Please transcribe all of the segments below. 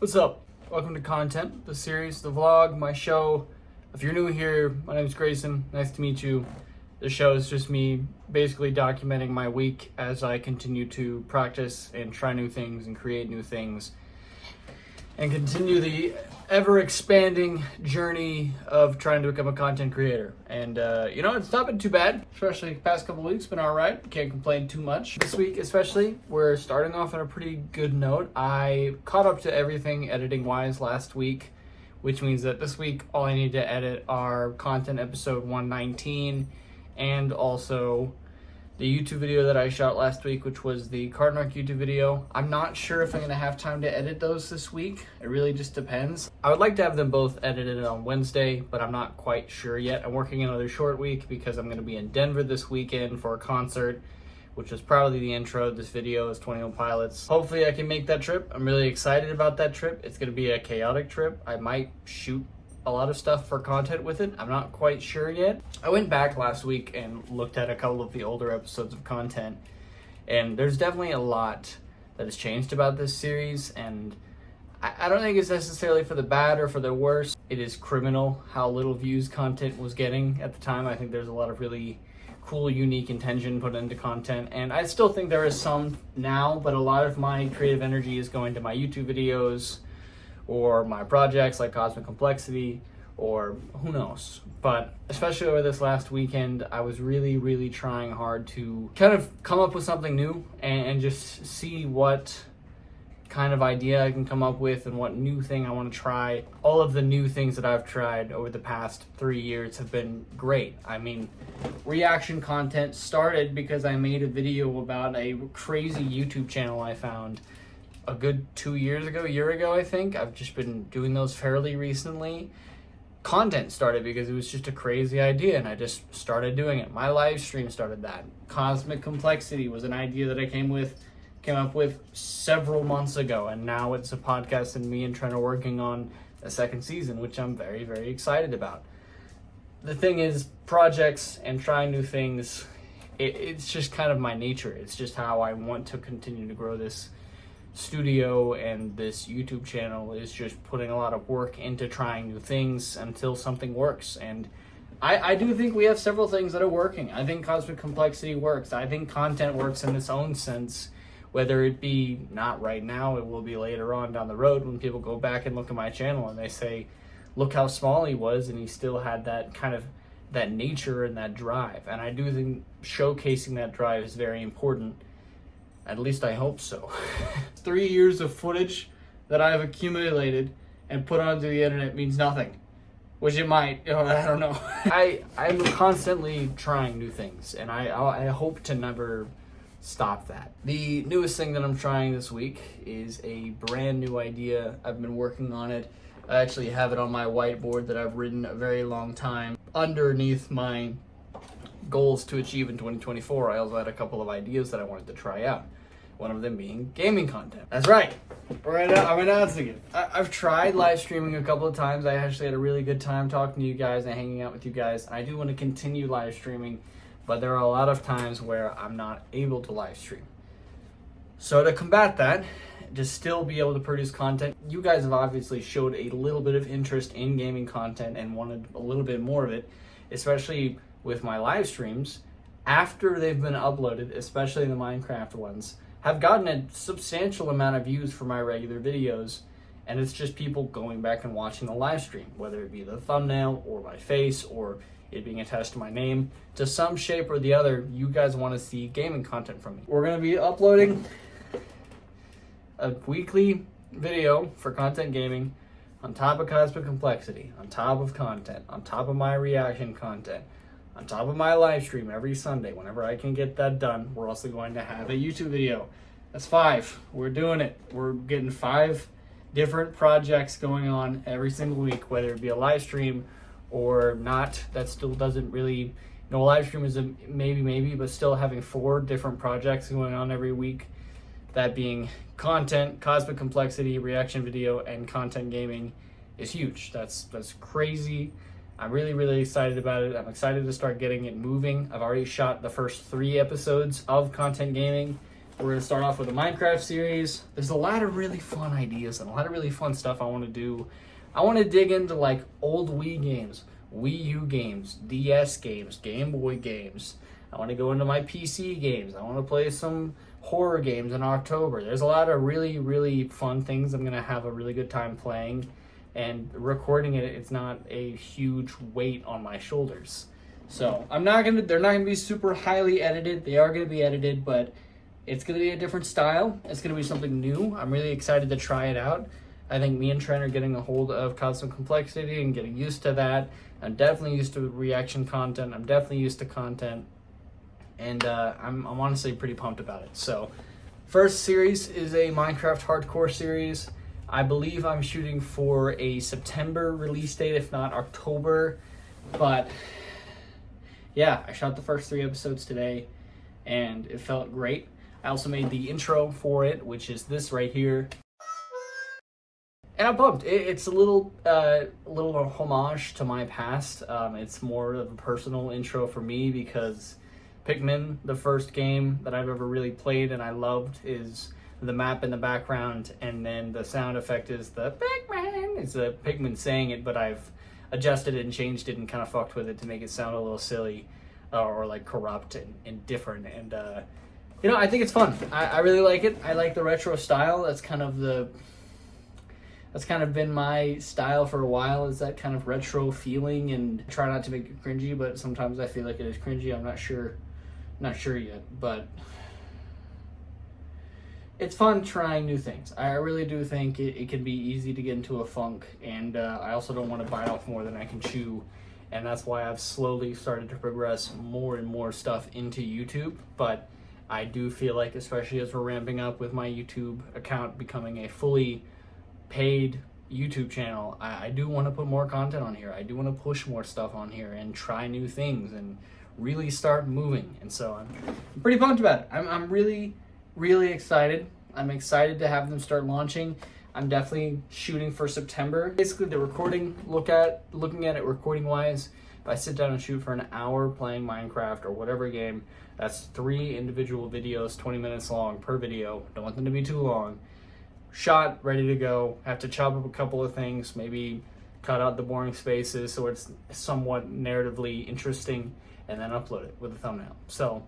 What's up? Welcome to Content, the series, the vlog, my show. If you're new here, my name is Grayson. Nice to meet you. The show is just me basically documenting my week as I continue to practice and try new things and create new things and continue the ever-expanding journey of trying to become a content creator. And, it's not been too bad, especially the past couple weeks, been all right. Can't complain too much. This week, especially, we're starting off on a pretty good note. I caught up to everything editing-wise last week, which means that this week, all I need to edit are content episode 119 and also the YouTube video that I shot last week, which was the Cardinarch YouTube video. I'm not sure if I'm going to have time to edit those this week. It really just depends. I would like to have them both edited on Wednesday, but I'm not quite sure yet. I'm working another short week because I'm going to be in Denver this weekend for a concert, which is probably the intro of this video is 21 Pilots. Hopefully I can make that trip. I'm really excited about that trip. It's going to be a chaotic trip. I might shoot a lot of stuff for content with it. I'm not quite sure yet. I went back last week and looked at a couple of the older episodes of content, and there's definitely a lot that has changed about this series, and I don't think it's necessarily for the bad or for the worse. It is criminal how little views content was getting at the time. I think there's a lot of really cool, unique intention put into content, and I still think there is some now, but a lot of my creative energy is going to my YouTube videos or my projects like Cosmic Complexity, or who knows. But especially over this last weekend, I was really trying hard to kind of come up with something new and just see what kind of idea I can come up with and what new thing I want to try. All of the new things that I've tried over the past 3 years have been great. I mean, reaction content started because I made a video about a crazy YouTube channel I found a good a year ago, I think. I've just been doing those fairly recently. Content started because it was just a crazy idea and I just started doing it. My live stream started that. Cosmic Complexity was an idea that I came up with several months ago, and now it's a podcast and me and Trent are working on a second season, which I'm very excited about. The thing is, projects and trying new things, it's just kind of my nature. It's just how I want to continue to grow this studio, and this YouTube channel is just putting a lot of work into trying new things until something works. And I do think we have several things that are working. I think Cosmic Complexity works. I think content works in its own sense, whether it be not right now, it will be later on down the road when people go back and look at my channel and they say, look how small he was and he still had that kind of that nature and that drive. And I do think showcasing that drive is very important. At least I hope so. 3 years of footage that I've accumulated and put onto the internet means nothing. Which it might, I don't know. I'm constantly trying new things, and I hope to never stop that. The newest thing that I'm trying this week is a brand new idea. I've been working on it. I actually have it on my whiteboard that I've written a very long time. Underneath my goals to achieve in 2024, I also had a couple of ideas that I wanted to try out. One of them being gaming content. That's right. I'm announcing it. I've tried live streaming a couple of times. I actually had a really good time talking to you guys and hanging out with you guys. And I do want to continue live streaming, but there are a lot of times where I'm not able to live stream. So to combat that, to still be able to produce content, you guys have obviously showed a little bit of interest in gaming content and wanted a little bit more of it, especially with my live streams after they've been uploaded, especially the Minecraft ones, have gotten a substantial amount of views for my regular videos, and it's just people going back and watching the live stream, whether it be the thumbnail or my face or it being attached to my name. To some shape or the other, you guys want to see gaming content from me. We're going to be uploading a weekly video for content gaming on top of Cosmic Complexity, on top of content, on top of my reaction content, on top of my live stream every Sunday. Whenever I can get that done, we're also going to have a YouTube video. That's 5. We're doing it. We're getting 5 different projects going on every single week, whether it be a live stream or not. That still doesn't really, a live stream is a maybe, but still having 4 different projects going on every week. That being content, Cosmic Complexity, reaction video, and content gaming is huge. That's crazy. I'm really excited about it. I'm excited to start getting it moving. I've already shot the first 3 episodes of content gaming. We're going to start off with a Minecraft series. There's a lot of really fun ideas and a lot of really fun stuff I want to do. I want to dig into like old Wii games, Wii U games, DS games, Game Boy games. I want to go into my PC games. I want to play some horror games in October. There's a lot of really, really fun things I'm going to have a really good time playing. And recording it, it's not a huge weight on my shoulders. So they're not gonna be super highly edited. They are gonna be edited, but it's gonna be a different style. It's gonna be something new. I'm really excited to try it out. I think me and Trent are getting a hold of Cosmic Complexity and getting used to that. I'm definitely used to reaction content. I'm definitely used to content. And I'm honestly pretty pumped about it. So first series is a Minecraft hardcore series. I believe I'm shooting for a September release date, if not October. But yeah, I shot the first 3 episodes today, and it felt great. I also made the intro for it, which is this right here. And I'm pumped. It's a little homage to my past. It's more of a personal intro for me because Pikmin, the first game that I've ever really played and I loved, is the map in the background, and then the sound effect is the Pikmin. It's a Pikmin saying it, but I've adjusted it and changed it and kind of fucked with it to make it sound a little silly or like corrupt and different. And you know, I think it's fun. I really like it. I like the retro style. That's kind of been my style for a while, is that kind of retro feeling, and I try not to make it cringy, but sometimes I feel like it is cringy. I'm not sure yet, but it's fun trying new things. I really do think it can be easy to get into a funk, and I also don't want to bite off more than I can chew, and that's why I've slowly started to progress more and more stuff into YouTube. But I do feel like, especially as we're ramping up with my YouTube account becoming a fully paid YouTube channel, I do want to put more content on here. I do want to push more stuff on here and try new things and really start moving. And so I'm pretty pumped about it. I'm really excited. I'm excited to have them start launching. I'm definitely shooting for September. Basically, the recording, looking at it recording wise, if I sit down and shoot for an hour playing Minecraft or whatever game, that's 3 individual videos, 20 minutes long per video. Don't want them to be too long. Shot, ready to go. Have to chop up a couple of things, maybe cut out the boring spaces so it's somewhat narratively interesting, and then upload it with a thumbnail. So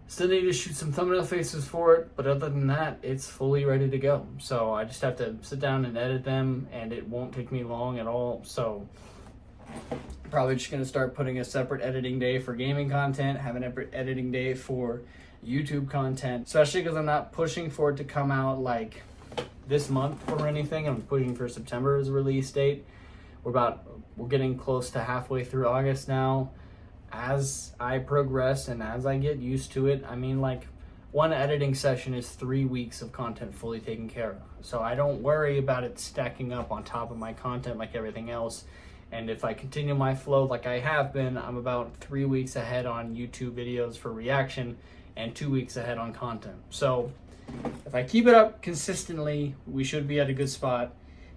still need to shoot some thumbnail faces for it, but other than that, it's fully ready to go. So I just have to sit down and edit them, and it won't take me long at all. So probably just gonna start putting a separate editing day for gaming content, have an editing day for YouTube content, especially because I'm not pushing for it to come out like this month or anything. I'm pushing for September as a release date. We're getting close to halfway through August now. As I progress and as I get used to it, I mean, like, one editing session is 3 weeks of content fully taken care of. So I don't worry about it stacking up on top of my content like everything else. And if I continue my flow like I have been, I'm about 3 weeks ahead on YouTube videos for reaction and 2 weeks ahead on content. So if I keep it up consistently, we should be at a good spot.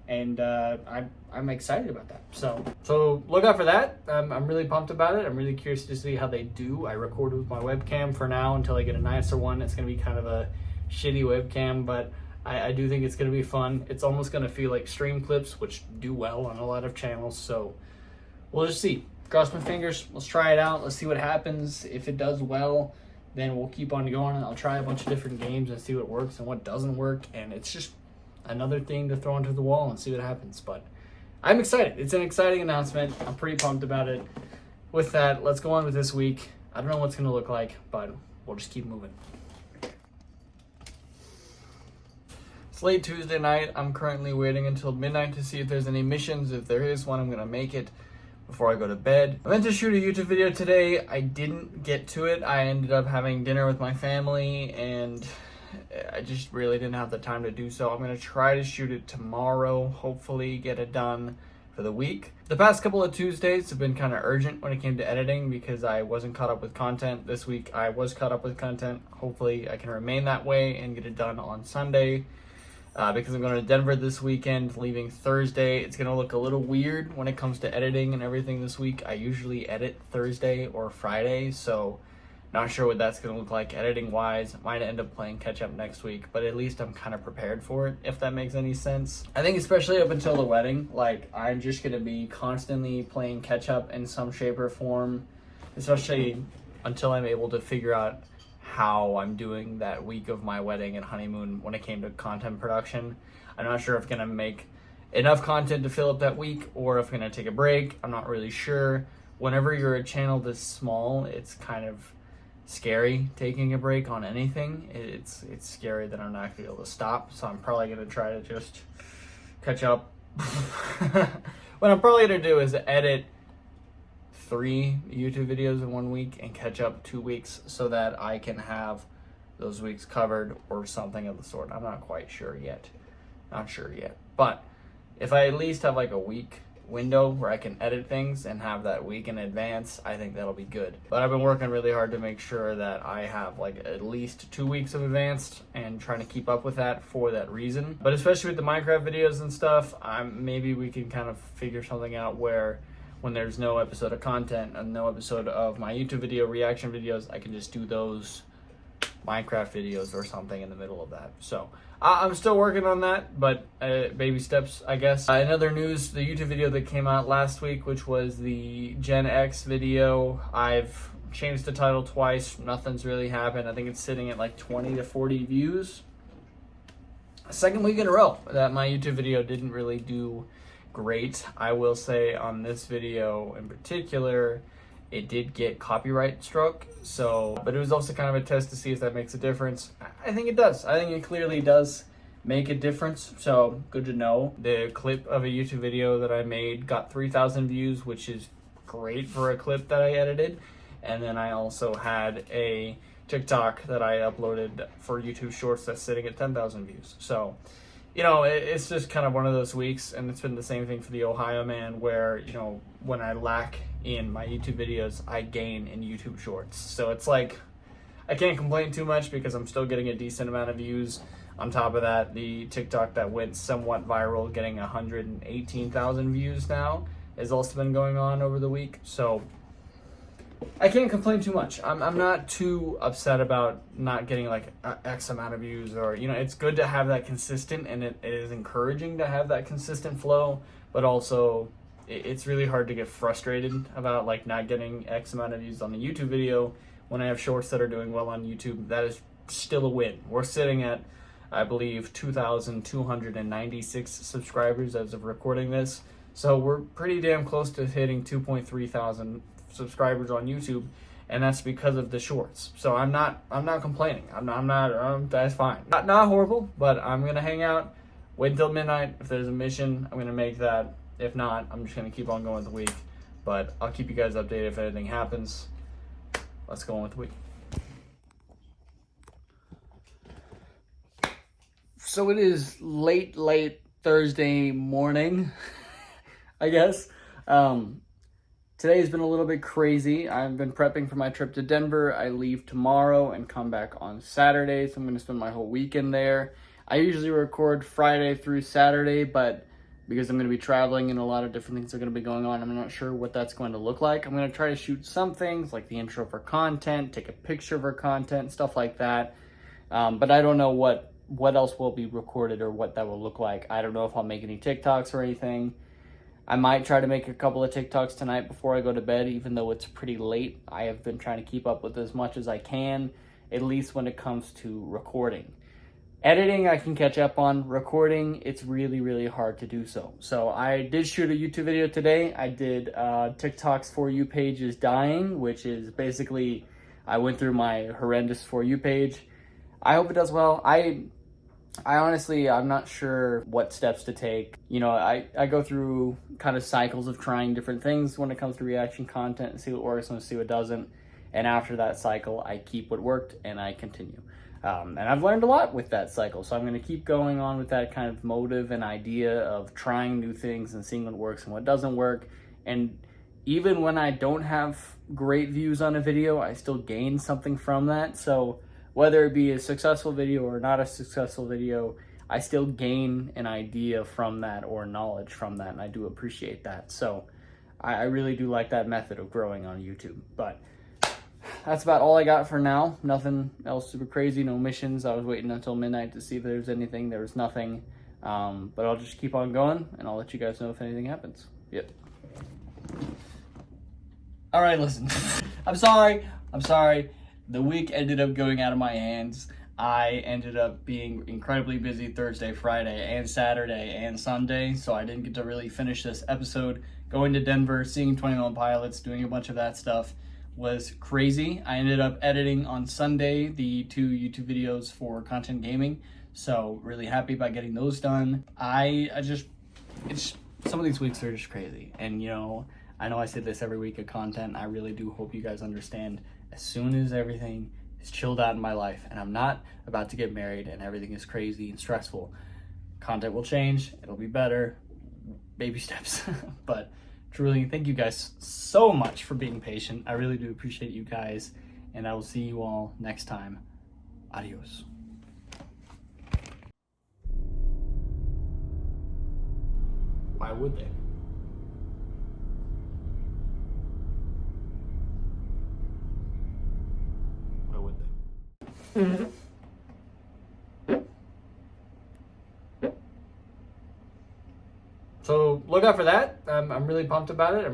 And I'm excited about that. So look out for that. I'm really pumped about it. I'm really curious to see how they do. I recorded with my webcam for now until I get a nicer one. It's gonna be kind of a shitty webcam, but I do think it's gonna be fun. It's almost gonna feel like stream clips, which do well on a lot of channels. So we'll just see. Cross my fingers. Let's try it out. Let's see what happens. If it does well, then we'll keep on going. I'll try a bunch of different games and see what works and what doesn't work. And it's just another thing to throw onto the wall and see what happens. But I'm excited. It's an exciting announcement. I'm pretty pumped about it. With that, let's go on with this week. I don't know what's gonna look like, but we'll just keep moving. It's late Tuesday night. I'm currently waiting until midnight to see if there's any missions. If there is one, I'm gonna make it before I go to bed. I meant to shoot a YouTube video today. I didn't get to it. I ended up having dinner with my family, and I just really didn't have the time to do so. I'm gonna try to shoot it tomorrow, hopefully get it done for the week. The past couple of Tuesdays have been kind of urgent when it came to editing because I wasn't caught up with content. This week I was caught up with content. Hopefully I can remain that way and get it done on Sunday. Because I'm going to Denver this weekend, leaving Thursday. It's going to look a little weird when it comes to editing and everything this week. I usually edit Thursday or Friday, so Not sure what that's going to look like editing wise. Might end up playing catch up next week, but at least I'm kind of prepared for it, if that makes any sense. I think especially up until the wedding, like I'm just going to be constantly playing catch up in some shape or form, especially until I'm able to figure out how I'm doing that week of my wedding and honeymoon when it came to content production. I'm not sure if I'm going to make enough content to fill up that week or if I'm going to take a break. I'm not really sure. Whenever you're a channel this small, it's kind of scary taking a break on anything. It's scary that I'm not gonna be able to stop, so I'm probably gonna try to just catch up. What I'm probably gonna do is edit 3 YouTube videos in 1 week and catch up 2 weeks so that I can have those weeks covered or something of the sort. I'm not quite sure yet. But if I at least have like a week window where I can edit things and have that week in advance, I think that'll be good. But I've been working really hard to make sure that I have like at least 2 weeks of advanced and trying to keep up with that for that reason. But especially with the Minecraft videos and stuff, maybe we can kind of figure something out where when there's no episode of content and no episode of my YouTube video reaction videos, I can just do those Minecraft videos or something in the middle of that. So I'm still working on that, but baby steps, I guess. In other news, the YouTube video that came out last week, which was the Gen X video, I've changed the title twice. Nothing's really happened. I think it's sitting at like 20 to 40 views. Second week in a row that my YouTube video didn't really do great. I will say on this video in particular, it did get copyright struck, but it was also kind of a test to see if that makes a difference. I think it does. I think it clearly does make a difference, so good to know. The clip of a YouTube video that I made got 3,000 views, which is great for a clip that I edited. And then I also had a TikTok that I uploaded for YouTube Shorts that's sitting at 10,000 views. So, you know, it's just kind of one of those weeks, and it's been the same thing for the Ohio Man where, you know, when I lack in my YouTube videos, I gain in YouTube Shorts. So it's like, I can't complain too much because I'm still getting a decent amount of views. On top of that, the TikTok that went somewhat viral, getting 118,000 views now, has also been going on over the week. So I can't complain too much. I'm not too upset about not getting like X amount of views, or, you know, it's good to have that consistent, and it is encouraging to have that consistent flow, but also it's really hard to get frustrated about like not getting X amount of views on the YouTube video when I have shorts that are doing well on YouTube. That is still a win. We're sitting at, I believe, 2,296 subscribers as of recording this. So we're pretty damn close to hitting 2.3 thousand subscribers on YouTube, and that's because of the shorts. So I'm not complaining. That's fine. Not horrible, but I'm gonna hang out, wait until midnight. If there's a mission, I'm gonna make that. If not, I'm just gonna keep on going with the week. But I'll keep you guys updated if anything happens. Let's go on with the week. So it is late Thursday morning, I guess. Today has been a little bit crazy. I've been prepping for my trip to Denver. I leave tomorrow and come back on Saturday, so I'm going to spend my whole weekend there. I usually record Friday through Saturday, but because I'm going to be traveling and a lot of different things are going to be going on, I'm not sure what that's going to look like. I'm going to try to shoot some things like the intro for content, take a picture for content, stuff like that. But I don't know what else will be recorded or what that will look like. I don't know if I'll make any TikToks or anything. I might try to make a couple of TikToks tonight before I go to bed, even though it's pretty late. I have been trying to keep up with as much as I can, at least when it comes to recording. Editing, I can catch up on. Recording, it's really, really hard to do so. So I did shoot a YouTube video today. I did TikTok's For You page is dying, which is basically, I went through my horrendous For You page. I hope it does well. I honestly, I'm not sure what steps to take. You know, I go through kind of cycles of trying different things when it comes to reaction content and see what works and see what doesn't. And after that cycle, I keep what worked and I continue. And I've learned a lot with that cycle. So I'm going to keep going on with that kind of motive and idea of trying new things and seeing what works and what doesn't work. And even when I don't have great views on a video, I still gain something from that. So whether it be a successful video or not a successful video, I still gain an idea from that or knowledge from that, and I do appreciate that. So I really do like that method of growing on YouTube. But that's about all I got for now. Nothing else super crazy, no missions. I was waiting until midnight to see if there's anything. There was nothing. But I'll just keep on going, and I'll let you guys know if anything happens. Yep. All right, listen. I'm sorry. The week ended up going out of my hands. I ended up being incredibly busy Thursday, Friday, and Saturday, and Sunday, so I didn't get to really finish this episode. Going to Denver, seeing 21 Pilots, doing a bunch of that stuff was crazy. I ended up editing on Sunday the 2 YouTube videos for Content Gaming, so really happy about getting those done. It's some of these weeks are just crazy, and I know I say this every week of content. I really do hope you guys understand. As soon as everything is chilled out in my life and I'm not about to get married and everything is crazy and stressful, content will change. It'll be better. Baby steps. But truly, thank you guys so much for being patient. I really do appreciate you guys, and I will see you all next time. Adios. Why would they? Why would they? So look out for that. I'm really pumped about it.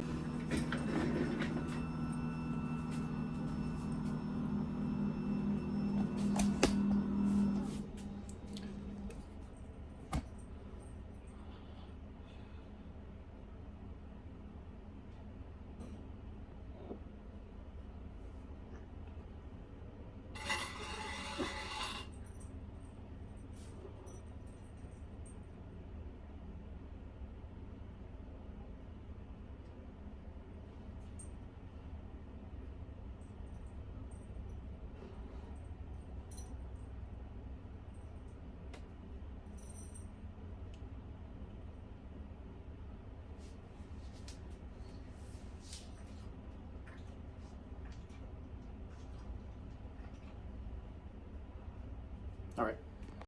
All right.